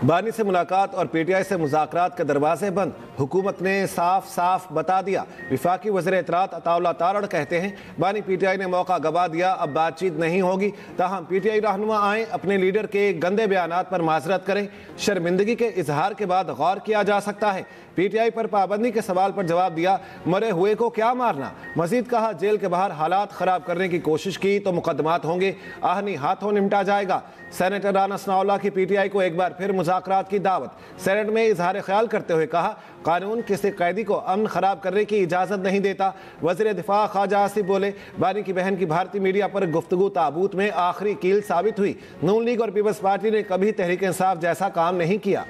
बानी से मुलाकात और पीटीआई से मुज़ाकरात के दरवाजे बंद। हुकूमत ने साफ साफ बता दिया। विफाकी वज़ीर इत्तलात अताउल्लाह तारड़ कहते हैं बानी पीटीआई ने मौका गवा दिया, अब बातचीत नहीं होगी। ताहम पीटीआई रहनुमा आए, अपने लीडर के गंदे बयानात पर माजरत करें। शर्मिंदगी के इजहार के बाद गौर किया जा सकता है। पीटीआई पर पाबंदी के सवाल पर जवाब दिया, मरे हुए को क्या मारना। मजीद कहा, जेल के बाहर हालात खराब करने की कोशिश की तो मुकदमात होंगे, आहनी हाथों निपटा जाएगा। सेनेटर राना सनाउल्लाह की पीटीआई को एक बार फिर मुज़ाकरात की दावत। सेनेट में इजहार ख्याल करते हुए कहा, कानून किसी कैदी को अमन खराब करने की इजाज़त नहीं देता। वज़ीर दिफा ख्वाजा आसिफ बोले, बानी की बहन की भारतीय मीडिया पर गुफ्तगू ताबूत में आखिरी कील साबित हुई। नून लीग और पीपल्स पार्टी ने कभी तहरीक इंसाफ जैसा काम नहीं किया।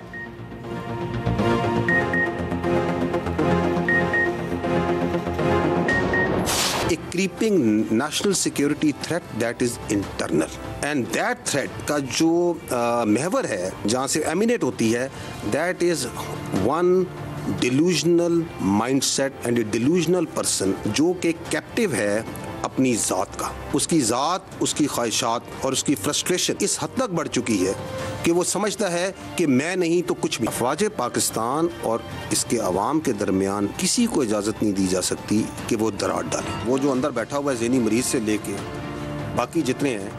A creeping national security threat that is internal and that threat का जो महवर है जहाँ से एमिनेट होती है, that is one delusional mindset and a delusional person जो कि कैप्टिव है अपनी ज़ात का। उसकी ज़ात, उसकी ख्वाहिशात और उसकी फ्रस्ट्रेशन इस हद तक बढ़ चुकी है कि वो समझता है कि मैं नहीं तो कुछ भी। अफवाज पाकिस्तान और इसके अवाम के दरमियान किसी को इजाज़त नहीं दी जा सकती कि वो दरार डाले। वो जो अंदर बैठा हुआ है ज़हनी मरीज से लेके बाकी जितने हैं,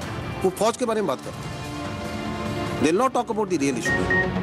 वो फौज के बारे में बात करते हैं। They'll not talk about the real issue।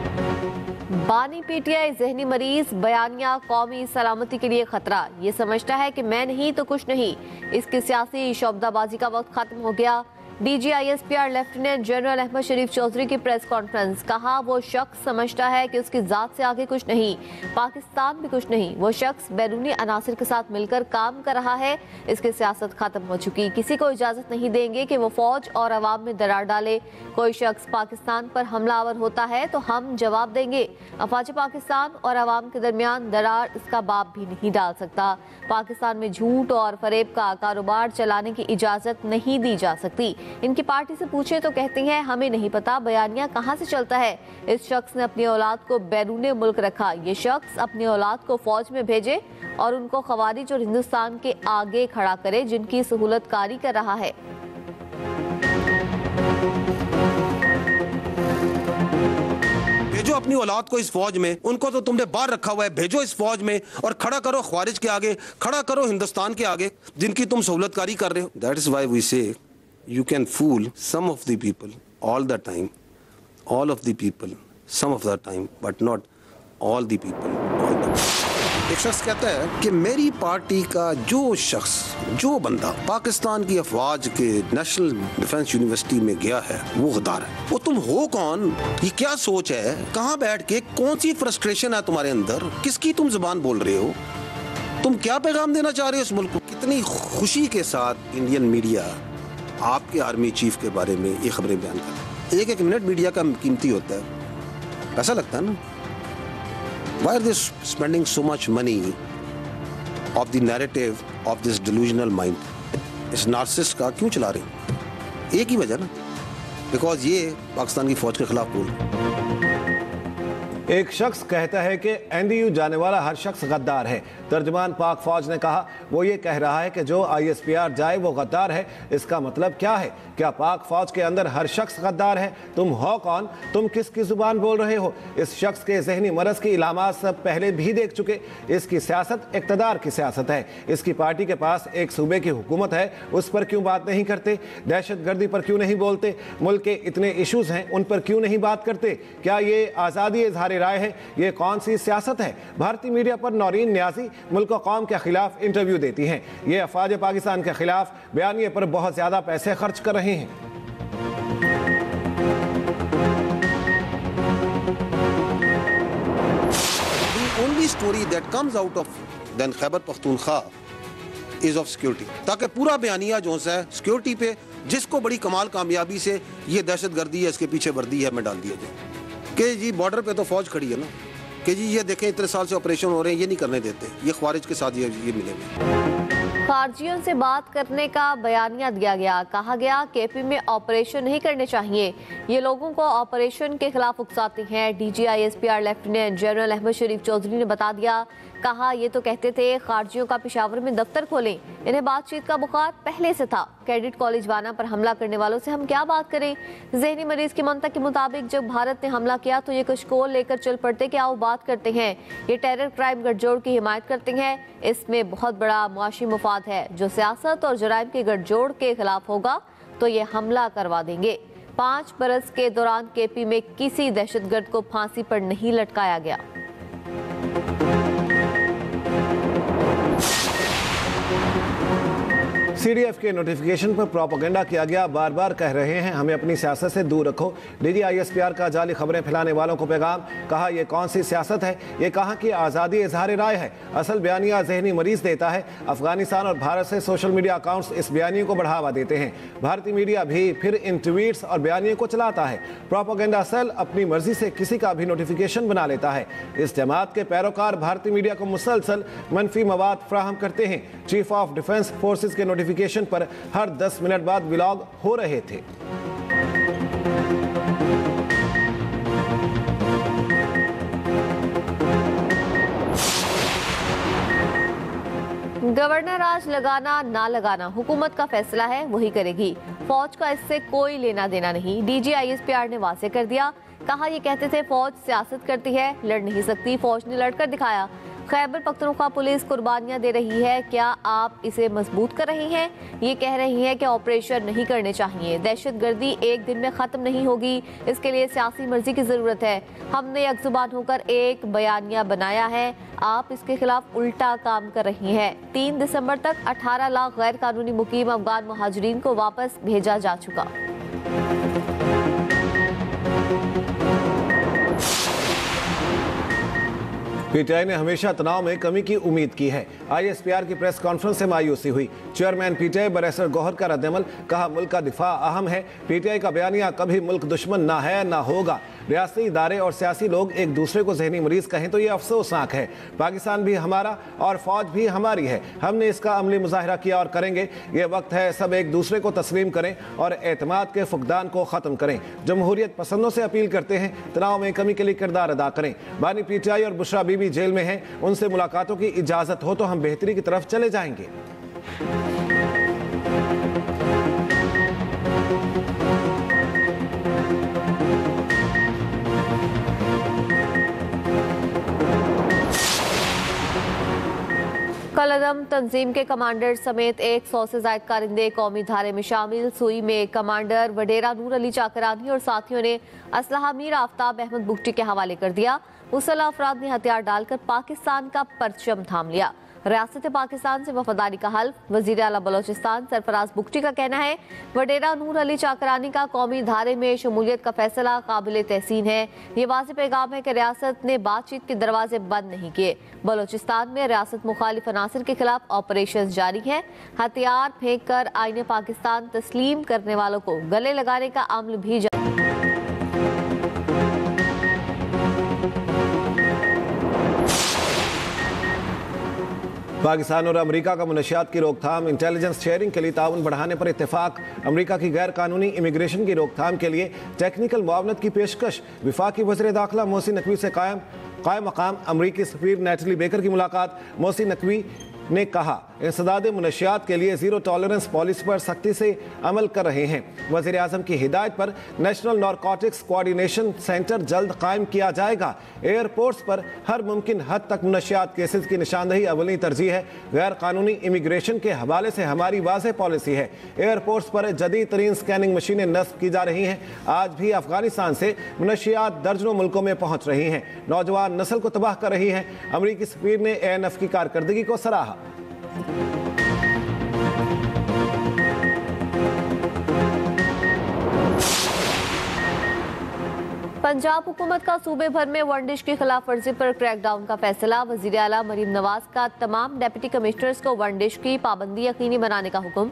बानी पीटीआई जहनी मरीज, बयानिया कौमी सलामती के लिए खतरा। ये समझता है कि मैं नहीं तो कुछ नहीं। इसकी सियासी शोबदाबाजी का वक्त खत्म हो गया। DGISPR लेफ्टिनेंट जनरल अहमद शरीफ चौधरी की प्रेस कॉन्फ्रेंस। कहा, वो शख्स समझता है कि उसकी जात से आगे कुछ नहीं, पाकिस्तान भी कुछ नहीं। वो शख्स बैरूनी अनासर के साथ मिलकर काम कर रहा है। इसकी सियासत खत्म हो चुकी। किसी को इजाजत नहीं देंगे कि वो फौज और अवाम में दरार डाले। कोई शख्स पाकिस्तान पर हमलावर होता है तो हम जवाब देंगे। अफवाज पाकिस्तान और अवाम के दरमियान दरार इसका बाप भी नहीं डाल सकता। पाकिस्तान में झूठ और फरेब का कारोबार चलाने की इजाजत नहीं दी जा सकती। इनकी पार्टी से पूछे तो कहते हैं हमें नहीं पता बयानिया कहां से चलता है। इस शख्स ने अपनी औलाद को बैरूने मुल्क रखा। ये शख्स अपनी औलाद को फौज में भेजे और उनको खवारिज और हिंदुस्तान के आगे खड़ा करे जिनकी सहूलतकारी कर रहा है। भेजो अपनी औलाद को इस फौज में, उनको तो तुमने बाहर रखा हुआ है, भेजो इस फौज में और खड़ा करो ख्वारिज के आगे, खड़ा करो हिंदुस्तान के आगे जिनकी तुम सहूलतकारी कर रहे हो। दैट इज व्हाई वी से you can fool some of the people all the time, all of the people some of the time, but not all the people all the time। एक शख्स कहता है कि मेरी पार्टी का जो शख्स, जो बंदा पाकिस्तान की अफवाज के नेशनल डिफेंस यूनिवर्सिटी में गया है वो गद्दार है। वो तुम हो कौन? ये क्या सोच है? कहाँ बैठ के कौन सी फ्रस्ट्रेशन है तुम्हारे अंदर? किसकी तुम जुबान बोल रहे हो? तुम क्या पैगाम देना चाह रहे हो इस मुल्क को? कितनी खुशी के साथ इंडियन मीडिया आपके आर्मी चीफ के बारे में ये खबरें बयान करते हैं। एक मिनट मीडिया का कीमती होता है, ऐसा लगता है ना। Why are they spending so much money of the narrative of this delusional mind? इस नार्सिस्ट का क्यों चला रहे हैं? एक ही वजह ना, बिकॉज ये पाकिस्तान की फौज के खिलाफ बोल। एक शख्स कहता है कि NDU जाने वाला हर शख्स गद्दार है। तर्जमान पाक फौज ने कहा, वो ये कह रहा है कि जो ISPR जाए वो गद्दार है। इसका मतलब क्या है? क्या पाक फौज के अंदर हर शख्स गद्दार है? तुम हो कौन? तुम किसकी जुबान बोल रहे हो? इस शख्स के जहनी मरज की इलामात सब पहले भी देख चुके। इसकी सियासत इक़्तिदार की सियासत है। इसकी पार्टी के पास एक सूबे की हुकूमत है, उस पर क्यों बात नहीं करते? दहशत गर्दी पर क्यों नहीं बोलते? मुल्क के इतने इशूज़ हैं, उन पर क्यों नहीं बात करते? क्या ये आज़ादी इज़हार राय है? ये कौन सी सियासत है? भारतीय मीडिया पर नौरीन न्याजी मुल्क और कौम के खिलाफ इंटरव्यू देती हैं। ये अफवाज पाकिस्तान के खिलाफ बयानिए पर बहुत ज्यादा पैसे खर्च कर रहे हैं। The only story that comes out of then Khyber Pakhtunkhwa is of security, ताकि पूरा बयानिया जो है सिक्योरिटी पे, जिसको बड़ी कमाल कामयाबी से ये दहशत गर्दी है, इसके पीछे वर्दी है, में डाल दिया जाए कि जी बॉर्डर पे तो फौज खड़ी है ना, कि जी ये देखें इतने साल से ऑपरेशन हो रहे हैं, ये नहीं करने देते, ये ख्वारिज के साथ ये मिलेंगे। खारजियों से बात करने का बयानिया दिया गया। कहा गया KP में ऑपरेशन नहीं करने चाहिए। ये लोगों को ऑपरेशन के खिलाफ उकसाती हैं। DGISPR लेफ्टिनेंट जनरल अहमद शरीफ चौधरी ने बता दिया। कहा, ये तो कहते थे खारजियों का पेशावर में दफ्तर खोलें। इन्हें बातचीत का बुखार पहले से था। कैडेट कॉलेज वाना पर हमला करने वालों से हम क्या बात करें। जहनी मरीज की मंतक के मुताबिक जब भारत ने हमला किया तो ये कशकोल लेकर चल पड़ते कि आओ बात करते हैं। ये टेरर क्राइम गठजोड़ की हिमायत करते हैं। इसमें बहुत बड़ा मुआशी मुफाद है। जो सियासत और जराइम के गठजोड़ के खिलाफ होगा तो ये हमला करवा देंगे। 5 बरस के दौरान केपी में किसी दहशतगर्द को फांसी पर नहीं लटकाया गया। सीडीएफ के नोटिफिकेशन पर प्रोपेगेंडा किया गया। बार बार कह रहे हैं हमें अपनी सियासत से दूर रखो। डीजी आईएसपीआर का जाली खबरें फैलाने वालों को पैगाम। कहा यह कौन सी सियासत है, ये कहा कि आज़ादी इजहार राय है। असल बयानिया जहनी मरीज देता है। अफगानिस्तान और भारत से सोशल मीडिया अकाउंट्स इस बयानियों को बढ़ावा देते हैं। भारतीय मीडिया भी फिर इन ट्वीट्स और बयानियों को चलाता है। प्रोपेगेंडा सेल अपनी मर्जी से किसी का भी नोटिफिकेशन बना लेता है। इस जमात के पैरोकार भारतीय मीडिया को मुसलसल मनफी मवाद फ्राहम करते हैं। चीफ ऑफ डिफेंस फोर्सेज के नोटिफिकेशन पर हर 10 मिनट बाद व्लॉग हो रहे थे। गवर्नर राज लगाना ना लगाना हुकूमत का फैसला है, वही करेगी। फौज का इससे कोई लेना देना नहीं। डीजी आईएसपीआर ने वाजे कर दिया। कहा ये कहते थे फौज सियासत करती है, लड़ नहीं सकती। फौज ने लड़कर दिखाया। खैबर पख्तूनख्वा पुलिस कुर्बानियां दे रही है, क्या आप इसे मजबूत कर रहे हैं? ये कह रही है कि ऑपरेशन नहीं करने चाहिए। दहशतगर्दी एक दिन में खत्म नहीं होगी, इसके लिए सियासी मर्जी की जरूरत है। हमने यकजुबान होकर एक बयानिया बनाया है, आप इसके खिलाफ उल्टा काम कर रही हैं। 3 दिसंबर तक 18 लाख गैर कानूनी मुकीम अफगान मुहाजिरीन को वापस भेजा जा चुका। पीटीआई ने हमेशा तनाव में कमी की उम्मीद की है। आईएसपीआर की प्रेस कॉन्फ्रेंस से मायूसी हुई। चेयरमैन पीटीआई बरैसर गौहर का रद्दअमल। कहा मुल्क का दिफा अहम है। पीटीआई का बयानिया कभी मुल्क दुश्मन ना है ना होगा। रियासती इदारे और सियासी लोग एक दूसरे को जहनी मरीज कहें तो ये अफसोसनाक है। पाकिस्तान भी हमारा और फौज भी हमारी है। हमने इसका अमली मुजाहिरा किया और करेंगे। ये वक्त है सब एक दूसरे को तस्लीम करें और एतमाद के फुकदान को ख़त्म करें। जमहूरियत पसंदों से अपील करते हैं तनाव में कमी के लिए किरदार अदा करें। बानी पीटीआई और बुशरा बीबी जेल में हैं, उनसे मुलाकातों की इजाज़त हो तो हम बेहतरी की तरफ चले जाएंगे। कलअदम तंजीम के कमांडर समेत 100 से ज्यादा कारिंदे कौमी धारे में शामिल। सुई में कमांडर वडेरा नूर अली चाकरानी और साथियों ने असलहा मीर आफ्ताब अहमद बुगटी के हवाले कर दिया। मुसल्लह अफराद ने हथियार डालकर पाकिस्तान का परचम थाम लिया। रियासत पाकिस्तान से वफादारी का हल्फ। वजीर आला बलोचिस्तान सरफराज बुगटी का कहना है वडेरा नूर अली चाकरानी का कौमी धारे में शमूलियत का फैसला काबिल तहसीन है। ये वाज़ेह पैगाम है कि रियासत ने बातचीत के दरवाजे बंद नहीं किए। बलोचिस्तान में रियासत मुखालिफ अनासर के खिलाफ ऑपरेशन जारी है। हथियार फेंक कर आईने पाकिस्तान तस्लीम करने वालों को गले लगाने का अमल भी पाकिस्तान और अमेरिका का मुनशियात की रोकथाम इंटेलिजेंस शेयरिंग के लिए ताउन बढ़ाने पर इत्तेफाक। अमेरिका की गैर कानूनी इमिग्रेशन की रोकथाम के लिए टेक्निकल मुआवनत की पेशकश। वफाकी वज़ीर दाखिला मोहसिन नकवी से कायम मकाम अमरीकी सफीर नेटली बेकर की मुलाकात। मोहसिन नकवी ने कहा इंसदाद मुनशियात के लिए ज़ीरो टॉलरेंस पॉलिसी पर सख्ती से अमल कर रहे हैं। वज़ीर आज़म की हिदायत पर नेशनल नारकोटिक्स कोऑर्डिनेशन सेंटर जल्द कायम किया जाएगा। एयरपोर्ट्स पर हर मुमकिन हद तक मुनशियात केसेस की निशानदही अवली तरजीह है। गैर कानूनी इमिग्रेशन के हवाले से हमारी वाज़ेह पॉलिसी है। एयरपोर्ट्स पर जदीद तरीन स्कैनिंग मशीनें नस्ब की जा रही हैं। आज भी अफगानिस्तान से मुनशियात दर्जनों मुल्कों में पहुँच रही हैं। नौजवान नस्ल को तबाह कर रही हैं। अमरीकी सफीर ने ANF की कारकर्दगी को सराहा। पंजाब हुकूमत का सूबे भर में वनडिश की खिलाफ वर्जी पर क्रैकडाउन का फैसला। वजीर आला मरीम नवाज का तमाम डिप्टी कमिश्नर्स को वनडिश की पाबंदी यकीनी बनाने का हुक्म।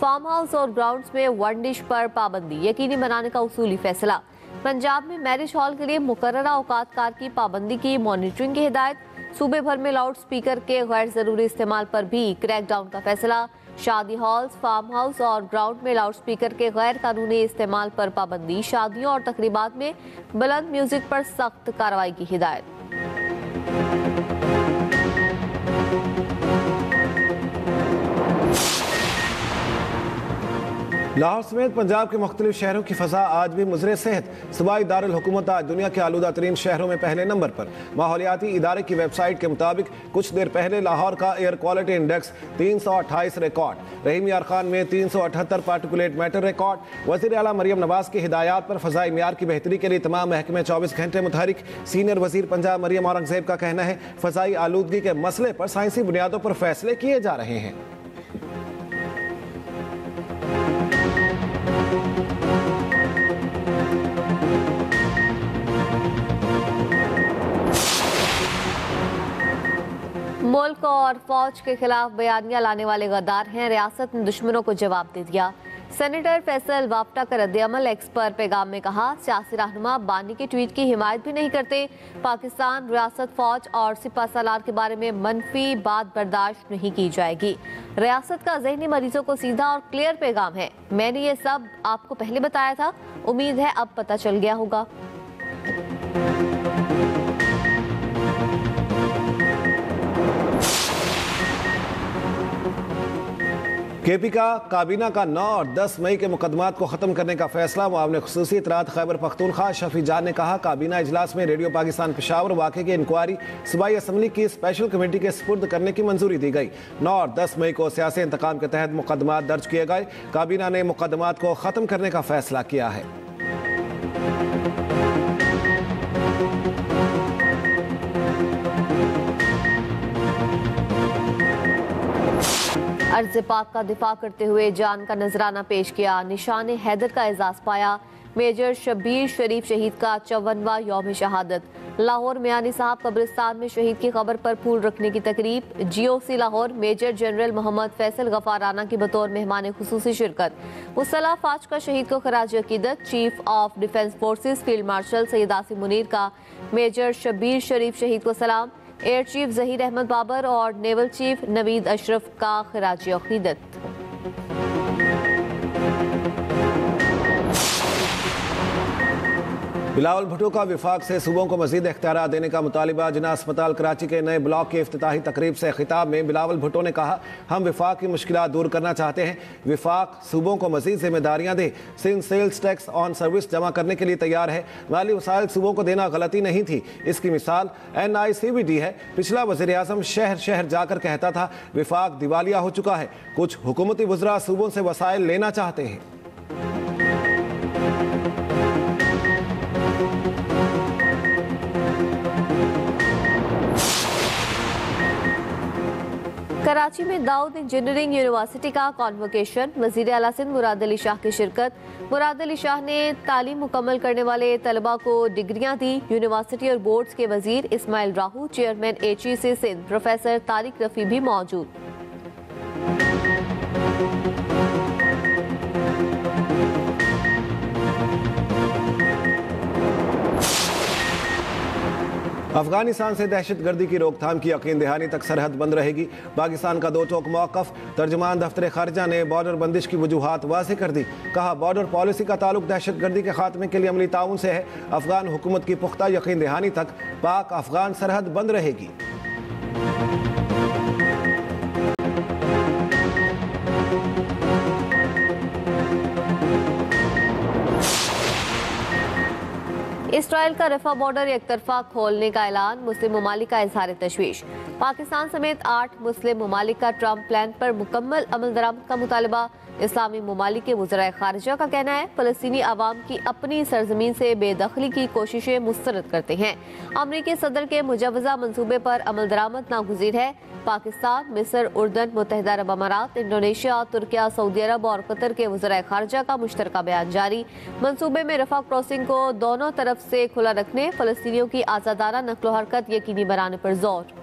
फार्म हाउस और ग्राउंड्स में वनडिश पर पाबंदी यकीनी बनाने का उसूली फैसला। पंजाब में मैरिज हॉल के लिए मुकर्ररा औकात कार की पाबंदी की मॉनिटरिंग की हिदायत। सूबे भर में लाउड स्पीकर के गैर जरूरी इस्तेमाल पर भी क्रैकडाउन का फैसला। शादी हॉल्स, फार्म हाउस और ग्राउंड में लाउड स्पीकर के गैर कानूनी इस्तेमाल पर पाबंदी। शादियों और तकरीबात में बुलंद म्यूजिक पर सख्त कार्रवाई की हिदायत। लाहौर समेत पंजाब के मुख्तलिफ शहरों की फजा आज भी मुज़रे सेहत। सूबाई दारुल हुकूमत आज दुनिया के आलूदा तरीन शहरों में पहले नंबर पर। माहौलियाती इदारे की वेबसाइट के मुताबिक कुछ देर पहले लाहौर का एयर क्वालिटी इंडेक्स 328 रिकॉर्ड। रहीम यार खान में 378 पार्टिकुलेट मैटर रिकॉर्ड। वज़ीर आला मरियम नवाज की हिदायत पर फ़ज़ाई मियार की बेहतरी के लिए तमाम महकमे 24 घंटे मुतहरिक। सीनियर वज़ीर पंजाब मरियम औरंगज़ेब का कहना है फ़ज़ाई आलूदगी के मसले पर साइंसी बुनियादों पर फैसले किए जा रहे हैं। मुल्क और फौज के खिलाफ बयानियां लाने वाले गद्दार हैं, रियासत ने दुश्मनों को जवाब दे दिया। सेनेटर फैसल वाफ्टा का रद्द-ए-अमल एक्स पर पैगाम में कहा, सियासी रहनुमा बानी के ट्वीट की हिमायत भी नहीं करते। पाकिस्तान, रियासत, फौज और सिपा सालार के बारे में मनफी बात बर्दाश्त नहीं की जाएगी। रियासत का ज़हनी मरीजों को सीधा और क्लियर पैगाम है, मैंने ये सब आपको पहले बताया था, उम्मीद है अब पता चल गया होगा। केपी का काबीना का 9 और 10 मई के मुकदमात को ख़त्म करने का फैसला। मुआविन खुसूसी इतरात खैबर पख्तूनख्वा शफी जान ने कहा, काबीना इजलास में रेडियो पाकिस्तान पेशावर वाक़े की इंक्वायरी सूबाई असम्बली की स्पेशल कमेटी के सुपुर्द करने की मंजूरी दी गई। 9 और 10 मई को सियासी इंतकाम के तहत मुकदमात दर्ज किए गए। काबीना ने मुकदमात को ख़त्म करने का फैसला किया है। अर्ज़ पाक का दिफा करते हुए जान का नजराना पेश किया। निशान हैदर का एजाज पाया। मेजर शब्बीर शरीफ शहीद का 54वां यौम शहादत। लाहौर मियानी साहब कब्रिस्तान में शहीद की खबर पर फूल रखने की तकरीब। GOC Lahore major general Mohammad Faisal गफाराना की बतौर मेहमान खुसूसी शिरकत। मुसल्ह फाज का शहीद को खराज अकीदत। Chief of defence forces field marshal Syed Asim Munir का मेजर शब्बीर शरीफ शहीद को सलाम। एयर चीफ जहीर अहमद बाबर और नेवल चीफ नवीद अशरफ का खराज अकीदत। बिलावल भुट्टो का विफाक से सूबों को मजीद इख्तियार देने का मुतालिबा। जिना अस्पताल कराची के नए ब्लॉक की इफ्तिताही तकरीब से खिताब में बिलावल भुट्टो ने कहा, हम विफाक की मुश्किलात दूर करना चाहते हैं। विफाक सूबों को मजीद जिम्मेदारियां दे। Sindh sales tax on service जमा करने के लिए तैयार है। माली वसाइल सूबों को देना गलती नहीं थी, इसकी मिसाल NICBD है। पिछला वज़ीर आज़म शहर शहर जाकर कहता था विफाक दिवालिया हो चुका है। कुछ हुकूमती वज़रा सूबों से वसाइल लेना चाहते हैं। कराची में दाऊद इंजीनियरिंग यूनिवर्सिटी का कॉन्वोकेशन। वज़ीर आला सिंध मुराद अली शाह की शिरकत। मुराद अली शाह ने तालीम मुकम्मल करने वाले तलबा को डिग्रियां दी। यूनिवर्सिटी और बोर्ड्स के वजीर Ismail Rahu, chairman HEC Sindh professor Tariq Rafi भी मौजूद। अफगानिस्तान से दहशतगर्दी की रोकथाम की यकीन दहानी तक सरहद बंद रहेगी। पाकिस्तान का 2 टोक मौक़िफ़। तर्जमान दफ्तर खारजा ने बॉर्डर बंदिश की वजूहात वाज़ेह कर दी। कहा, बॉर्डर पॉलिसी का ताल्लुक दहशतगर्दी के खात्मे के लिए अमली ताउन से है। अफगान हुकूमत की पुख्ता यकीन दहानी तक पाक अफगान सरहद बंद रहेगी। इसराइल का रफा बॉर्डर एक तरफा खोलने का ऐलान। मुस्लिम ममालिक का इजहार तशवीश। पाकिस्तान समेत 8 मुस्लिम ममालिक का ट्रंप प्लान पर मुकम्मल अमल दरामद का मुतालबा। इस्लामी ममालिक के वज़राए खारिजा का कहना है फ़लस्तीनी अवाम की अपनी सरजमीन से बेदखली की कोशिशें मुस्तरद करते हैं। अमरीकी सदर के मुजवज़ा मंसूबे पर अमल दरामद नागुज़ीर है। पाकिस्तान, मिस्र, उर्दन, मुत्तहिदा अरब अमारात, इंडोनेशिया, तुर्किया, सऊदी अरब और कतर के वज़राए खारिजा का मुश्तरका बयान जारी। मंसूबे में रफा क्रॉसिंग को दोनों तरफ से खुला रखने, फ़लस्तीनियों की आज़ादाना नक्लो हरकत यकीनी बनाने पर जोर।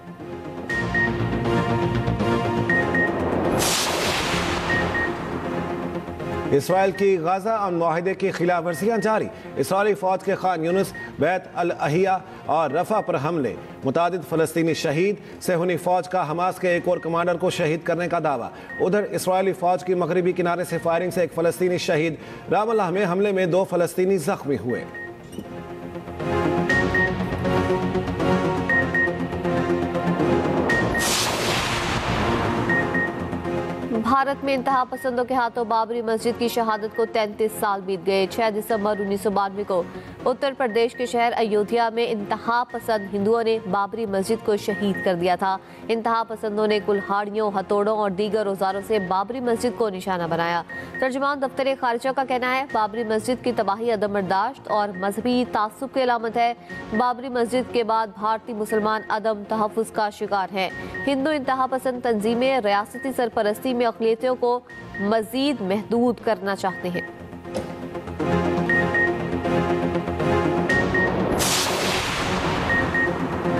इसराइल की गाजा और मुआहिदे की खिलाफ वर्जियाँ जारी। इसराइली फौज के खान यूनुस, बैत अल अहिया और रफा पर हमले। मुतादिद फ़लस्तीनी शहीद। सेहूनी फौज का हमास के एक और कमांडर को शहीद करने का दावा। उधर इसराइली फौज की मगरबी किनारे से फायरिंग से एक फ़लस्तीनी शहीद। रामल्लाह में हमले में 2 फ़लस्तीनी जख्मी हुए। भारत भारत में इंतहा पसंदों के हाथों बाबरी मस्जिद की शहादत को 33 साल बीत गए। 6 दिसंबर 1992 को उत्तर प्रदेश के शहर अयोध्या में इंतहा पसंद हिंदुओं ने बाबरी मस्जिद को शहीद कर दिया था। इंतहा पसंदों ने कुल्हाड़ियों, हथौड़ों और दीगर औजारों से बाबरी मस्जिद को निशाना बनाया। तर्जुमान दफ्तर खारिजा का कहना है, बाबरी मस्जिद की तबाही अदम बर्दाश्त और मजहबी तासुब की अलामत है। बाबरी मस्जिद के बाद भारतीय मुसलमान अदम तहफ़्फ़ुज़ का शिकार हैं। हिंदू इंतहा पसंद तंजीमें रियासती सरपरस्ती में अक़लियतों को मजीद महदूद करना चाहते हैं।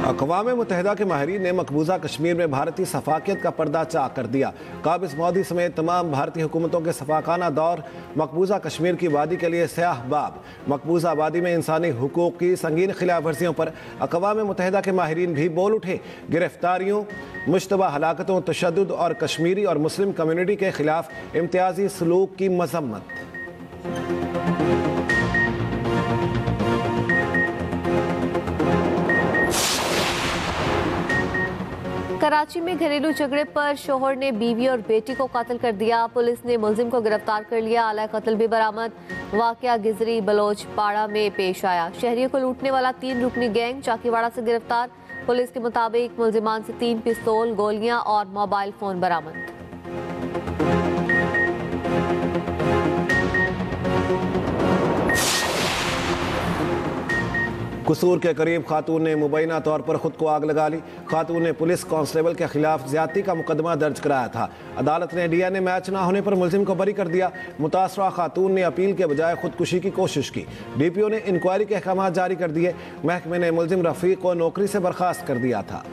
अक़वाम मुत्तहिदा के माहिरीन ने मकबूजा कश्मीर में भारतीय सफाकियत का पर्दा चाक कर दिया। काबिज़ मोदी समेत तमाम भारतीय हुकूमतों के सफाकाना दौर मकबूजा कश्मीर की वादी के लिए स्याह बाब। मकबूजा वादी में इंसानी हुकूक की संगीन खिलाफ वर्जियों पर अक़वाम मुत्तहिदा के माहिरीन भी बोल उठे। गिरफ्तारियों, मुश्तबा हलाकतों, तशद्दुद और कश्मीरी और मुस्लिम कम्यूनिटी के खिलाफ इम्तियाजी सलूक की मजम्मत। कराची में घरेलू झगड़े पर शोहर ने बीवी और बेटी को कत्ल कर दिया। पुलिस ने मुलजिम को गिरफ्तार कर लिया। आला कत्ल भी बरामद। वाकया गिजरी बलोच पाड़ा में पेश आया। शहरियों को लूटने वाला 3 रुकनी गैंग चाकीवाड़ा से गिरफ्तार। पुलिस के मुताबिक मुलजिमान से 3 पिस्तौल, गोलियां और मोबाइल फोन बरामद। कसूर के करीब खातून ने मुबैना तौर पर खुद को आग लगा ली। खातून ने पुलिस कांस्टेबल के खिलाफ ज्यादती का मुकदमा दर्ज कराया था। अदालत ने डीएनए मैच न होने पर मुलजिम को बरी कर दिया। मुतासरा खातून ने अपील के बजाय खुदकुशी की कोशिश की। डीपीओ ने इंक्वायरी के अहकाम जारी कर दिए। महकमे ने मुलजिम रफीक को नौकरी से बर्खास्त कर दिया था।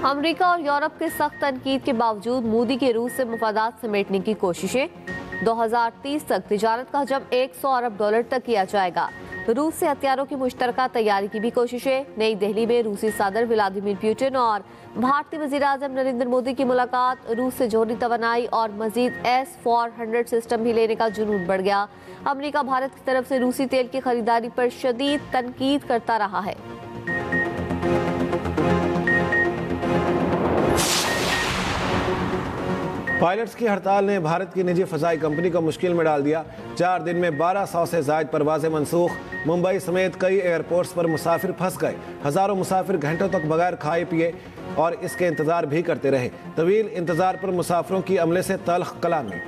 अमेरिका और यूरोप के सख्त तनकीद के बावजूद मोदी के रूस से मुफादात समेटने की कोशिशें। 2030 तक तिजारत का हजम $100 अरब तक किया जाएगा। रूस से हथियारों की मुश्तरका तैयारी की भी कोशिशें। नई दिल्ली में रूसी सदर व्लादिमीर पुतिन और भारतीय वज़ीर-ए-आज़म नरेंद्र मोदी की मुलाकात। रूस से जोहरी तवानाई और मजीद S-400 सिस्टम भी लेने का जुनून बढ़ गया। अमेरिका भारत की तरफ से रूसी तेल की खरीदारी पर शदीद तनकीद करता रहा है। पायलट्स की हड़ताल ने भारत की निजी फ़ज़ाई कंपनी को मुश्किल में डाल दिया। 4 दिन में 1200 से ज़ायद परवाज़ें मनसूख। मुंबई समेत कई एयरपोर्ट्स पर मुसाफिर फंस गए। हज़ारों मुसाफिर घंटों तक बगैर खाए पिए और इसके इंतज़ार भी करते रहे। तवील इंतज़ार पर मुसाफिरों की अमले से तल्ख कलामी।